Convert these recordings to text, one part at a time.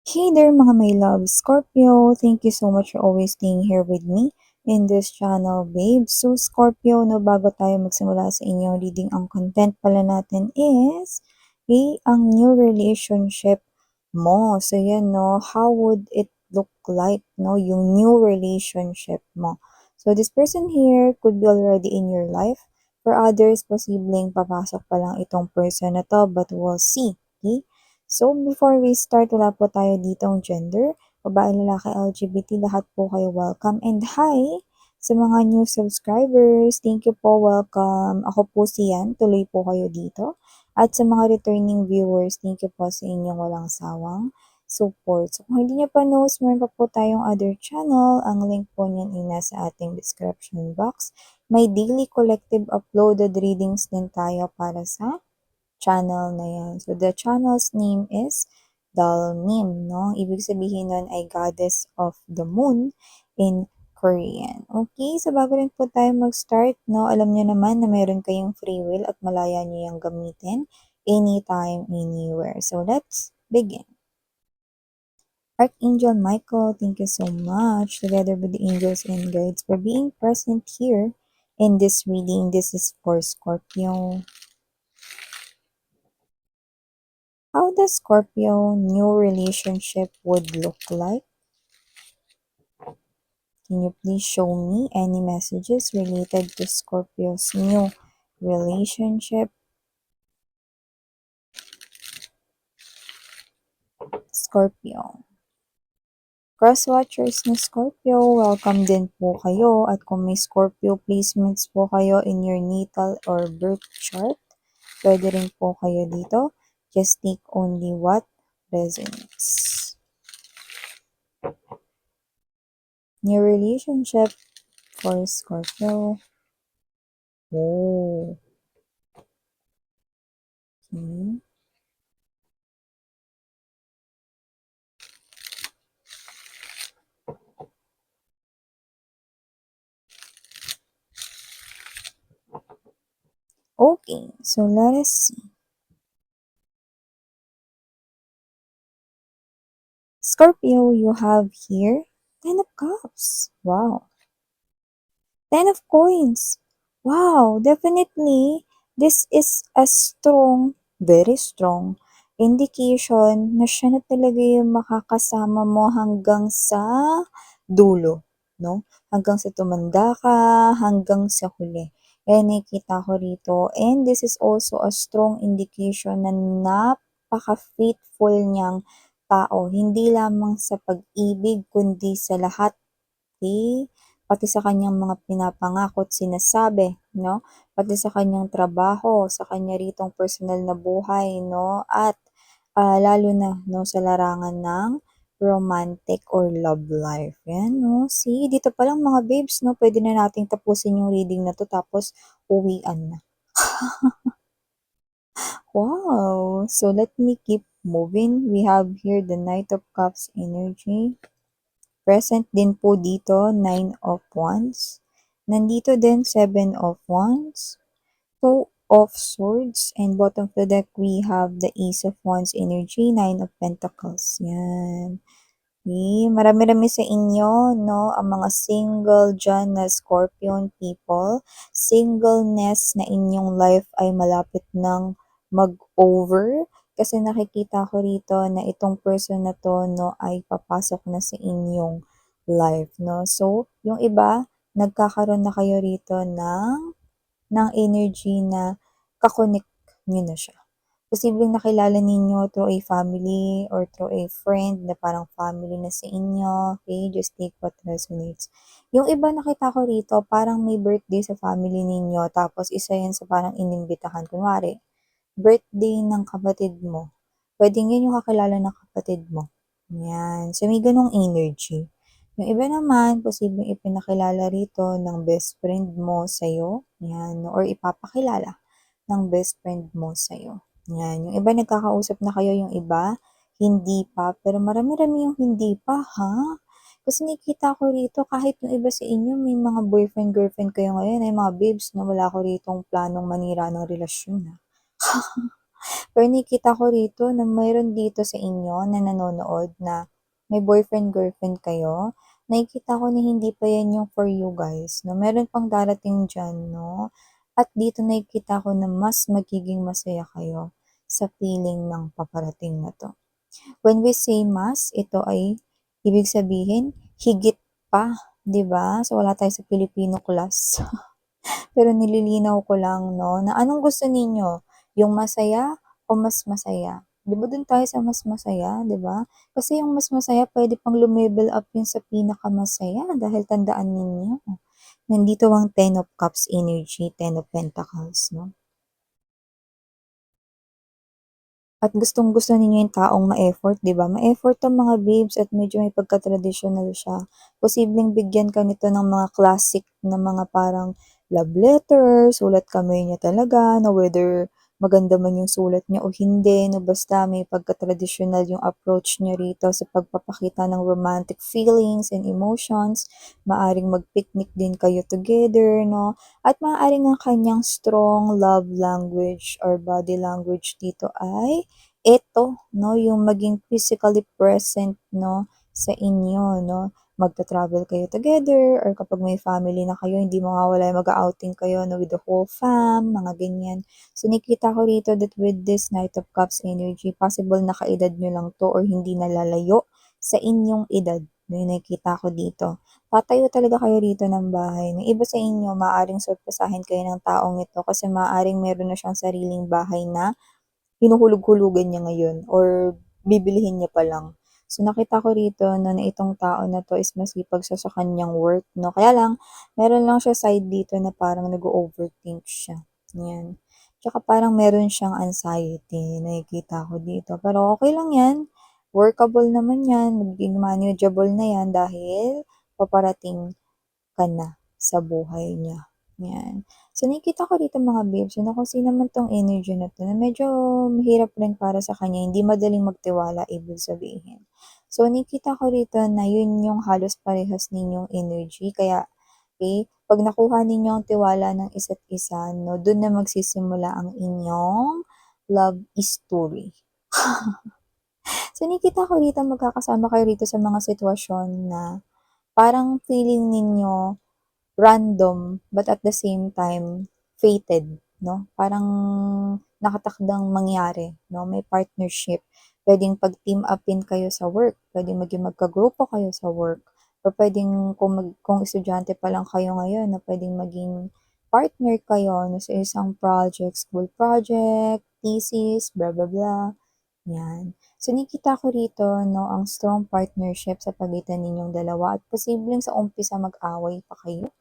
Hey there mga my love, Scorpio. Thank you so much for always staying here with me in this channel, babe. So Scorpio, no, bago tayo magsimula sa inyong reading, ang content pala natin is, ang new relationship mo. So yan, no, how would it look like, no, yung new relationship mo. So this person here could be already in your life. For others, posibleng papasok pa lang itong person na to, but we'll see. Okay? So, before we start, wala po tayo ditong gender. Babae, lalaki, LGBT, lahat po kayo welcome. And hi sa mga new subscribers. Thank you po, welcome. Ako po si Yan, tuloy po kayo dito. At sa mga returning viewers, thank you po sa inyong walang sawang support. So, kung hindi niyo pa knows, meron pa po tayong other channel. Ang link po niyan ay nasa ating description box. May daily collective uploaded readings din tayo para sa channel na yan. So, the channel's name is Dalnim, no? Ibig sabihin nun ay Goddess of the Moon in Korean. Okay, so bago rin po tayo mag-start, no, alam niyo naman na meron kayong free will at malaya niyo yung gamitin anytime, anywhere. So, let's begin. Archangel Michael, thank you so much, together with the angels and guides, for being present here in this reading. This is for Scorpio. How the Scorpio new relationship would look like? Can you please show me any messages related to Scorpio's new relationship? Scorpio. Crosswatchers ni Scorpio, welcome din po kayo. At kung may Scorpio placements po kayo in your natal or birth chart, pwede rin po kayo dito. Just take only what resonates. New relationship for Scorpio. Oh. Okay. Okay, so let us see. Scorpio, you have here Ten of Cups. Wow. Ten of Coins. Wow, definitely, this is a strong, very strong indication na siya na talaga yung makakasama mo hanggang sa dulo, no? Hanggang sa tumanda ka, hanggang sa huli. Kaya nakikita ko rito. And this is also a strong indication na napaka-faithful niyang tao. Hindi lamang sa pag-ibig, kundi sa lahat, okay? Pati sa kanyang mga pinapangako at sinasabi, no? Pati sa kanyang trabaho, sa kanya ritong personal na buhay, no? At lalo na, no, sa larangan ng romantic or love life. Yan, no? See, dito pa lang mga babes, no? Pwede na nating tapusin yung reading na to tapos uwian na. Wow! So, let me keep moving. We have here the Knight of Cups energy. Present din po dito, 9 of Wands. Nandito din, 7 of Wands. 2 of Swords. And bottom of the deck, we have the Ace of Wands energy, 9 of Pentacles. Yan. Okay. Marami-rami sa inyo, no? Ang mga single dyan na Scorpion people. Singleness na inyong life ay malapit ng mag-over. Kasi nakikita ko rito na itong person na to, no, ay papasok na sa inyong life, no? So, yung iba, nagkakaroon na kayo rito ng energy na kakonek nyo na siya. Posibleng nakilala ninyo through a family or through a friend na parang family na sa inyo. Okay, just take what resonates. Yung iba nakita ko rito, parang may birthday sa family ninyo, tapos isa yan sa parang inimbitahan. Kunwari, birthday ng kapatid mo. Pwedeng yun yung kakilala ng kapatid mo. Yan. So, may ganong energy. Yung iba naman, posibleng ipinakilala rito ng best friend mo sa'yo. Yan. Or ipapakilala ng best friend mo sa'yo. Yan. Yung iba nagkakausap na kayo, yung iba hindi pa. Pero marami-rami yung hindi pa, ha? Kasi nakikita ko rito, kahit yung iba sa inyo, may mga boyfriend-girlfriend kayo ngayon, ay mga babes na wala ko ritong planong manira ng relasyon, ha? Pero nakikita ko rito na mayroon dito sa inyo na nanonood na may boyfriend-girlfriend kayo. Nakikita ko na hindi pa yan yung for you guys, no? Meron pang darating dyan, no? At dito nakikita ko na mas magiging masaya kayo sa feeling ng paparating na 'to. When we say mas, ito ay ibig sabihin higit pa, 'di ba? So, wala tayo sa Filipino class. Pero nililinaw ko lang 'no, na anong gusto ninyo, yung masaya o mas masaya? 'Di ba dun tayo sa mas masaya, 'di ba? Kasi yung mas masaya puwede pang lumevel up yun sa pinakamasaya dahil tandaan ninyo, nandito ang Ten of Cups energy, Ten of Pentacles 'no? At gustong-gusto ninyo yung taong ma-effort, 'di ba? Ma-effort 'tong mga babes at medyo may pagka-traditional siya. Posibleng bigyan ka nito ng mga classic na mga parang love letter, sulat kamay niya talaga, na whether maganda man yung sulat niya o hindi, no, basta may pagka-traditional yung approach niya rito sa pagpapakita ng romantic feelings and emotions. Maaring mag-picnic din kayo together, no? At maaaring ang kanyang strong love language or body language dito ay eto 'no, yung maging physically present 'no, sa inyo 'no. Magta-travel kayo together or kapag may family na kayo hindi mawawala yung mag-a-outing kayo 'no, with the whole fam, mga ganyan. So nakikita ko rito that with this Knight of Cups energy, possible na kaedad niyo lang 'to or hindi nalalayo sa inyong edad, 'no, yung nakikita ko dito. Tatayo talaga kayo rito ng bahay. Yung iba sa inyo maaaring sorpresahin kayo ng taong ito kasi maaaring meron na siyang sariling bahay na hinuhulog-hulugan niya ngayon or bibilihin niya pa lang. So, nakita ko rito 'no, na itong tao na 'to is masipag siya sa kanyang work 'no, kaya lang meron lang siya side dito na parang nag-o-overthink siya, 'yan. Tsaka parang meron siyang anxiety, nakikita ko dito. Pero okey lang 'yan, workable naman 'yan, magiging manageable na 'yan dahil paparating ka na sa buhay niya, 'yan. So, nakikita ko dito mga babes, ano kasi naman 'tong energy na 'to na medyo mahirap rin para sa kanya, hindi madaling magtiwala ibig sabihin. So, nakikita ko rito na yun yung halos parehas ninyong energy kaya, eh, 'pag nakuha ninyo ang tiwala ng isa't isa 'no, dun na magsisimula ang inyong love story. So, nakikita ko rito magkakasama kayo rito sa mga sitwasyon na parang feeling ninyo random, but at the same time, fated, 'no? Parang nakatakdang mangyari, 'no? May partnership. Puwedeng pag-team upin kayo sa work, puwedeng maging magkagrupo kayo sa work, or puwedeng kung estudyante pa lang kayo ngayon na puwedeng maging partner kayo 'no, sa isang project, school project, thesis, blah, blah, blah, 'yan. So, nakikita ko rito 'no, ang strong partnership sa pagitan ninyong dalawa at posibleng sa umpisa mag-away pa kayo.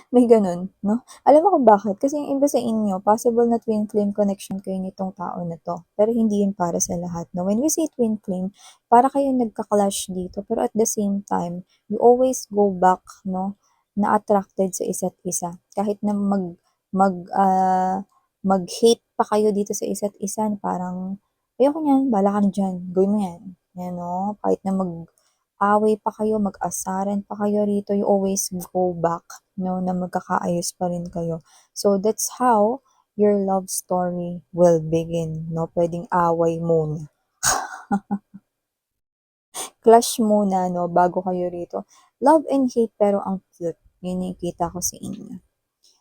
May gano'n 'no? Alam mo kung bakit? Kasi yung iba sa inyo possible na twin flame connection kayo nitong tao na 'to, pero hindi yun para sa lahat 'no. When we say twin flame, para kayong nagka-clash dito pero at the same time, you always go back 'no, na attracted sa isa't isa. Kahit na mag, ah, mag-hate pa kayo dito sa isa't isa na parang, "Ayoko niyan, bahala ka na diyan, gawin mo 'yan." 'Yan 'no, kahit na away pa kayo, mag-asaran pa kayo rito, you always go back 'no, na magkakaayos pa rin kayo. So, that's how your love story will begin 'no, puwedeng away muna, clash muna 'no, bago kayo rito. Love and hate pero ang cute, yun nakikita ko sa inyo.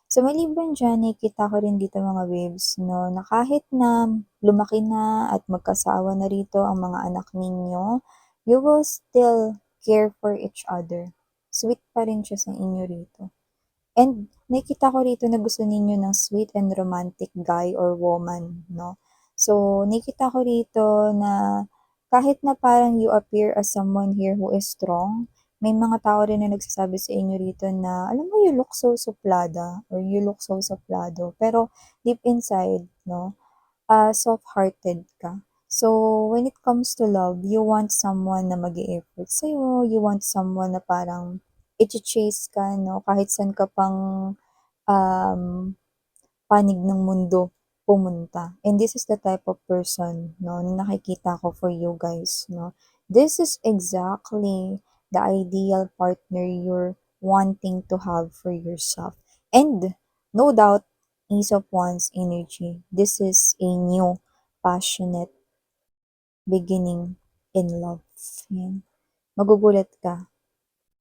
So, maliban diyan nakikita ko rin dito mga babes 'no, na kahit na lumaki na at magkasawa na rito ang mga anak ninyo, you will still care for each other. Sweet pa rin siya sa inyo rito. And nakikita ko rito na gusto ninyo ng sweet and romantic guy or woman 'no. So, nakikita ko rito na kahit na parang you appear as someone here who is strong, may mga tao rin na nagsasabi sa inyo rito na, "Alam mo, you look so suplada," or "You look so suplado." Pero deep inside 'no, soft-hearted ka. So, when it comes to love, you want someone na mag-e-effort sa'yo, you want someone na parang iche-chase ka 'no, kahit saan ka pang, um, panig ng mundo pumunta. And this is the type of person 'no, na nakikita ko for you guys 'no. This is exactly the ideal partner you're wanting to have for yourself. And no doubt Ace of Wands energy. This is a new, passionate beginning in love. Yan. Magugulat ka.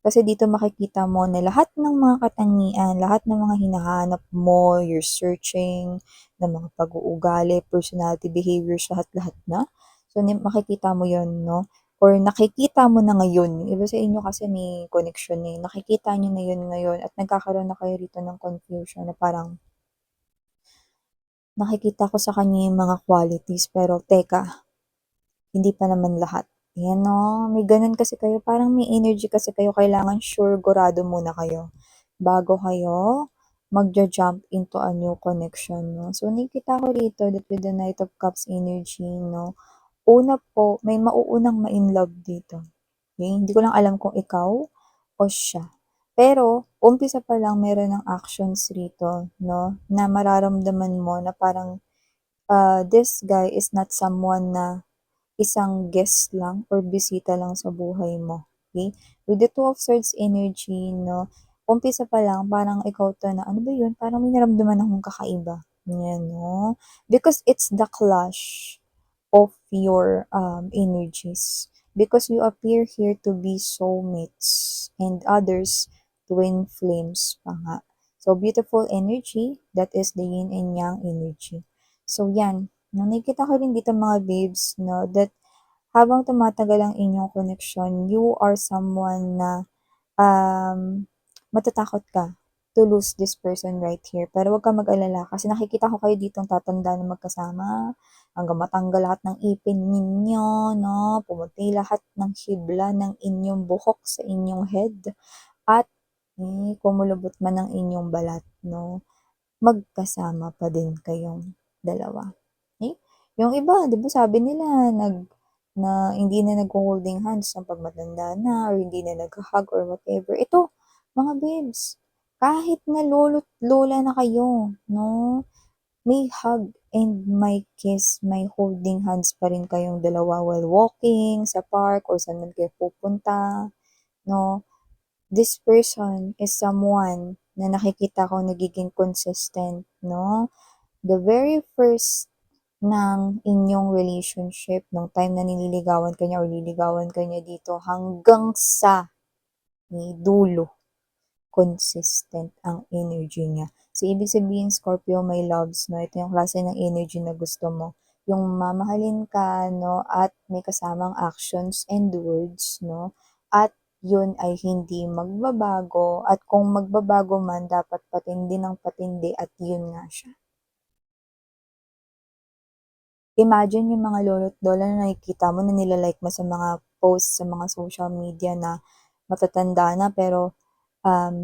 Kasi dito makikita mo na lahat ng mga katangian, lahat ng mga hinahanap mo, you're searching, ng mga pag-uugali, personality, behaviors, lahat-lahat na. So, makikita mo yon, no? Or nakikita mo na ngayon. Yung iba sa inyo kasi may connection eh. Nakikita nyo na yun ngayon at nagkakaroon na kayo rito ng confusion na parang nakikita ko sa kanya yung mga qualities pero teka, hindi pa naman lahat. Yan no, may ganun kasi kayo, parang may energy kasi kayo, kailangan sure, gorado muna kayo bago kayo magja-jump into a new connection, no? So, nakikita ko rito that with the Knight of Cups energy, no? Una po, may mauunang ma-inlove dito. Okay? Hindi ko lang alam kung ikaw o siya. Pero, umpisa pa lang meron ng actions rito, no? Na mararamdaman mo na parang this guy is not someone na isang guest lang or bisita lang sa buhay mo. Okay? With the Two of Swords energy, no, umpisa pa lang, parang ikaw to na, ano ba yun? Parang may naramdaman akong kakaiba. Yan, no? Because it's the clash of your energies. Because you appear here to be soulmates and others twin flames pa nga. So, beautiful energy, that is the yin and yang energy. So, yan. No, nakikita ko rin dito mga babes, no, that habang tumatagal ang inyong connection, you are someone na matatakot ka to lose this person right here. Pero huwag kang mag-alala kasi nakikita ko kayo ditong tatanda na magkasama hanggang matanggal lahat ng ipin ninyo, no? Pumuti lahat ng hibla ng inyong buhok sa inyong head at kumulubot man ang inyong balat, no? Magkasama pa din kayong dalawa. Okay? Yung iba, 'di ba sabi nila na hindi na nagho-holding hands ng 'pag matanda na or hindi na nagha-hug or whatever. Ito, mga babes, kahit na lolo't lola na kayo, no, may hug and may kiss, may holding hands pa rin kayong dalawa while walking sa park or saan man kayo pupunta, no. This person is someone na nakikita ko nagiging consistent, no. The very first ng inyong relationship, nung time na nililigawan ka niya or liligawan ka niya dito, hanggang sa dulo, consistent ang energy niya. So, ibig sabihin, Scorpio, my loves, no, ito yung klase ng energy na gusto mo. Yung mamahalin ka, no, at may kasamang actions and words, no, at yun ay hindi magbabago, at kung magbabago man, dapat patindi ng patindi, at yun nga siya. Imagine yung mga lolo't lola na nakikita mo na nilalike mo sa mga posts sa mga social media na matatanda na pero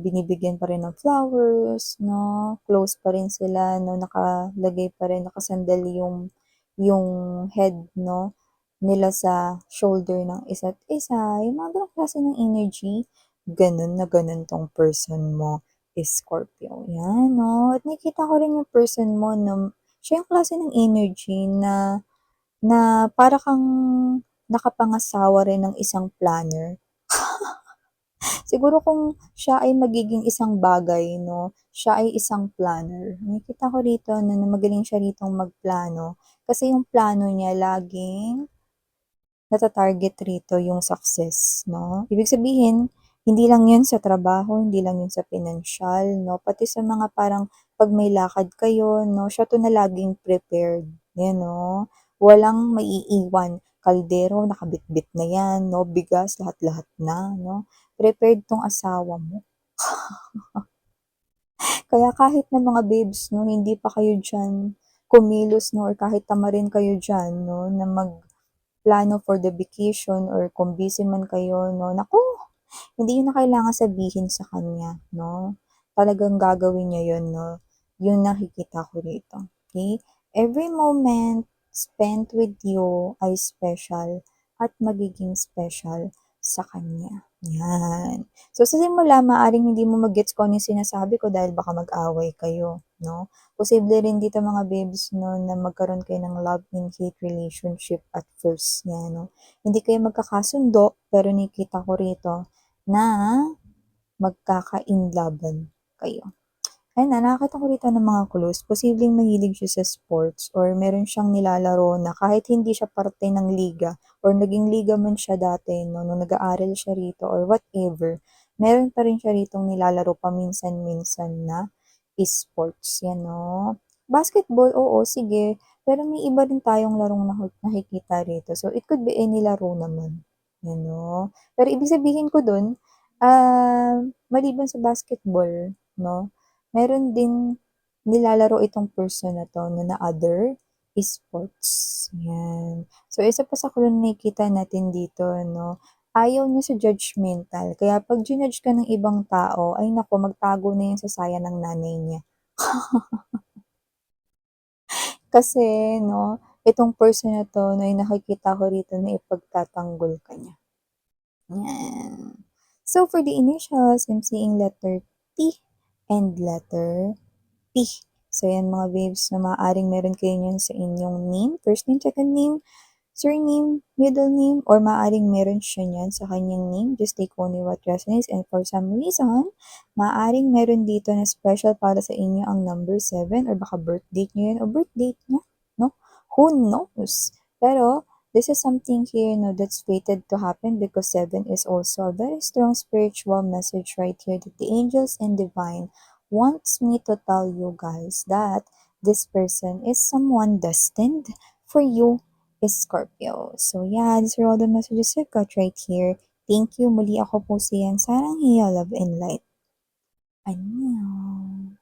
binibigyan pa rin ng flowers, no? Close pa rin sila, no? Nakalagay pa rin, nakasandal yung head, no? Nila sa shoulder ng isa't isa. Yung mga ganong klase ng energy, ganun na ganun tong person mo is Scorpio. Yan, no? At nakikita ko rin yung person mo na siya yung klase ng energy na para kang nakapangasawa rin ng isang planner. Siguro kung siya ay magiging isang bagay 'no, siya ay isang planner. Nakikita ko rito na magaling siya ritong magplano, kasi yung plano niya laging nata-target rito yung success 'no. Ibig sabihin, hindi lang yun sa trabaho, hindi lang yun sa pinansyal 'no, pati sa mga parang 'pag may lakad kayo 'no, siya 'to na laging prepared, yan 'no. Walang maiiwan, kaldero nakabitbit na yan 'no, bigas lahat-lahat na 'no. Prepared 'tong asawa mo. Kaya kahit na mga babes 'no, hindi pa kayo diyan kumilos 'no, or kahit tamarin kayo diyan 'no, na magplano for the vacation or kung busy man kayo 'no, naku, hindi yun na kailangan sabihin sa kanya 'no. Talagang gagawin niya yun 'no, yung nakikita ko rito, okay. Every moment spent with you ay special at magiging special sa kanya, yan. So, sa simula maaaring hindi mo ma-gets kung ano yung sinasabi ko dahil baka mag-away kayo 'no. Posible rin dito mga babes 'no, na magkaroon kayo ng love and hate relationship at first, yan 'no. Hindi kayo magkakasundo pero nakikita ko rito na magkaka-inlaban kayo. Ayun na, nakakita ko rito ng mga clues. Posibleng mahilig siya sa sports or meron siyang nilalaro na kahit hindi siya parte ng liga or naging liga man siya dati no, nung nag-aaral siya rito or whatever, meron pa rin siya ritong nilalaro paminsan-minsan na sports. Yan, no? Basketball, oo, sige. Pero may iba rin tayong larong nakikita rito. So, it could be any laro naman. Yan, no? Pero ibig sabihin ko dun, maliban sa basketball, no? Meron din nilalaro itong person na 'to na other sports, 'yan. So, isa pa sa clue na nakikita natin dito 'no, ayaw niya sa judgmental kaya 'pag jinudge ka ng ibang tao, ay naku magtago na 'yan sa saya ng nanay niya. Kasi 'no, itong person na 'to na yung nakikita ko rito na ipagtatanggol ka niya, 'yan. So, for the initials, I'm seeing letter T and letter P. So, yan mga babes na maaaring meron kayo niyan sa inyong name, first name, second name, surname, middle name, or maaaring meron siya niyan sa kanyang name. Just take only what resonates. And for some reason, maaaring meron dito na special para sa inyo ang number 7 or baka birth date niyo yan o birth date niya, no? Who knows? Pero, this is something here, no, that's fated to happen because 7 is also a very strong spiritual message right here that the angels and divine wants me to tell you guys that this person is someone destined for you, Scorpio. So yeah, these are all the messages I've got right here. Thank you. Muli ako po si Yan Sarang Hiya, Love and Light. Annyeong.